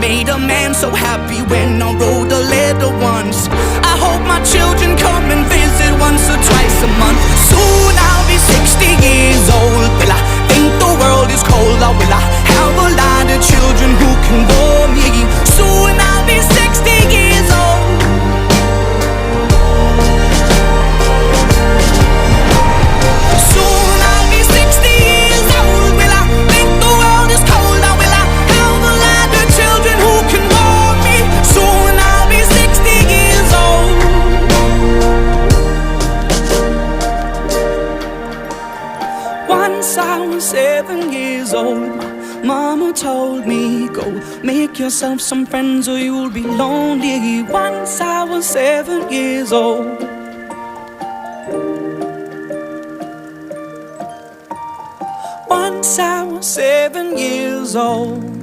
made a man so happy when I wrote a letter once. I hope my children come and visit once or twice a month. Soon I'll be 60 years old. Will I think the world is cold, or will I have a lot of children who can bore me? Soon I'll be 60 years old. Soon I'll be 60 years old. Will I think the world is cold, or will I have a lot of children who can bore me? Soon I'll be 60 years old. Once I was 7 years old. Mama told me, go make yourself some friends or you'll be lonely. Once I was 7 years old. Once I was 7 years old.